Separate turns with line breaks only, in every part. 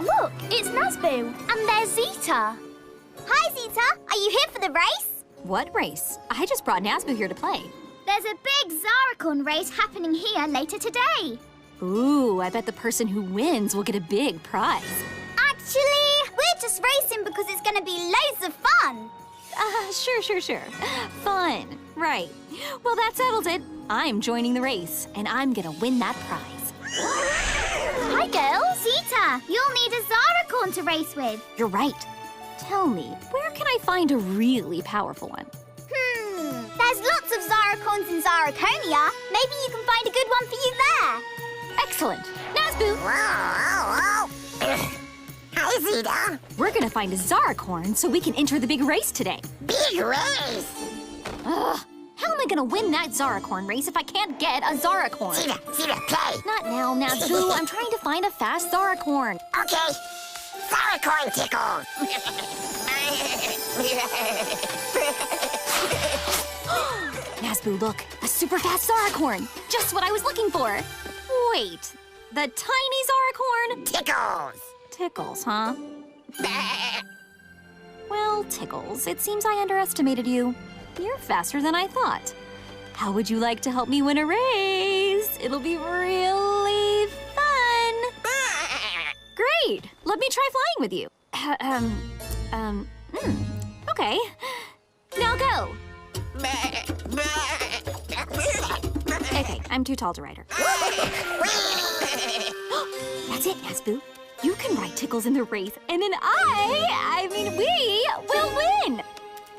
Look, it's Nazboo, and there's Zeta.
Hi, Zeta. Are you here for the race?
What race? I just brought Nazboo here to play.
There's a big Zahracorn race happening here later today.
Ooh, I bet the person who wins will get a big prize.
Actually, we're just racing because it's going to be loads of fun.
Sure. Fun, right. Well, that settles it. I'm joining the race, and I'm gonna win that prize.
Hi, girls. Zeta, you'll need a Zahracorn to race with.
You're right. Tell me, where can I find a really powerful one?
There's lots of Zahracorns in Zahraconia. Maybe you can find a good one for you there.
Excellent. Nazboo!
Hi, Zeta.
We're gonna find a Zahracorn so we can enter the big race today.
Big race?
Ugh, how am I gonna win that Zahracorn race if I can't get a Zahracorn?
Zeta, play.
Not now, Nazboo. I'm trying to find a fast Zahracorn.
Okay. Zahracorn Tickles.
Nazboo, look. A super fast Zahracorn. Just what I was looking for. Wait. The tiny Zahracorn?
Tickles.
Tickles, huh? Well, Tickles, it seems I underestimated you. You're faster than I thought. How would you like to help me win a race? It'll be really fun. Great. Let me try flying with you. Okay. Now go. Okay, I'm too tall to ride her. That's it, Nazboo. You can ride Tickles in the race, and then we will win!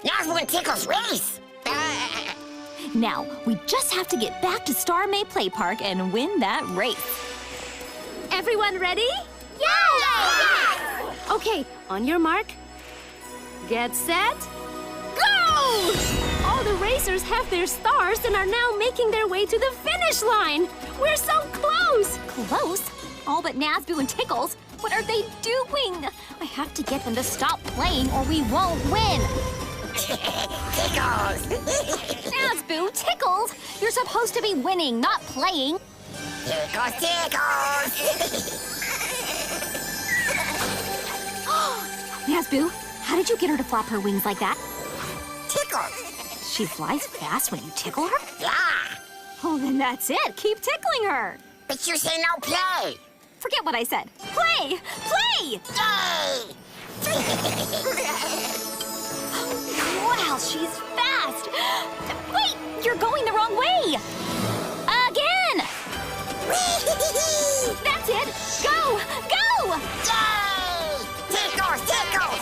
Nazboo and Tickles race!
Now, we just have to get back to Star May Play Park and win that race.
Everyone ready?
Yes!
Okay, on your mark. Get set. Go! All the racers have their stars and are now making their way to the finish line. We're so close!
Close? All but Nazboo and Tickles. What are they doing? I have to get them to stop playing or we won't win.
Tickles!
Nazboo, Tickles! You're supposed to be winning, not playing.
Tickles!
Nazboo, how did you get her to flap her wings like that?
Tickles!
She flies fast when you tickle her?
Yeah!
Oh, then that's it. Keep tickling her.
But you say no play!
Forget what I said. Play! Play!
Yay!
Wow, she's fast! Wait, you're going the wrong way! Again! That's it! Go! Go!
Yay! Tickles! Tickles!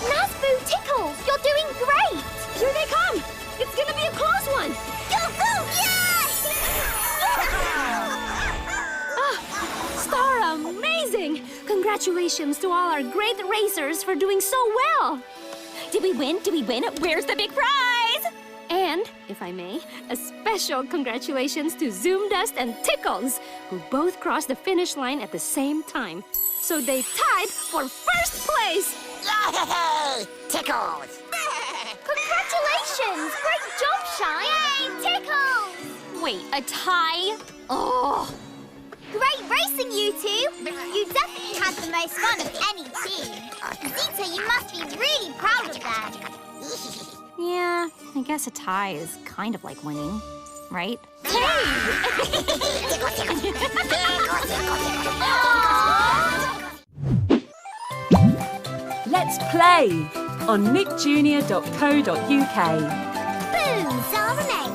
Nazboo, Tickles, you're doing great.
Here they come! It's gonna be a close one!
Go, go, yes!
Star amazing! Congratulations to all our great racers for doing so well!
Did we win? Did we win? Where's the big prize?
And, if I may, a special congratulations to Zoom Dust and Tickles, who both crossed the finish line at the same time. So they tied for first place!
Yay! Tickles!
Congratulations! Great job, Shine! Yay, Tickles!
Wait, a tie? Oh!
Great racing, you two! You definitely had the most fun of any team. Zeta, you must be really proud of them.
Yeah, I guess a tie is kind of like winning, right?
Let's play on nickjunior.co.uk.
Boom, Zara May.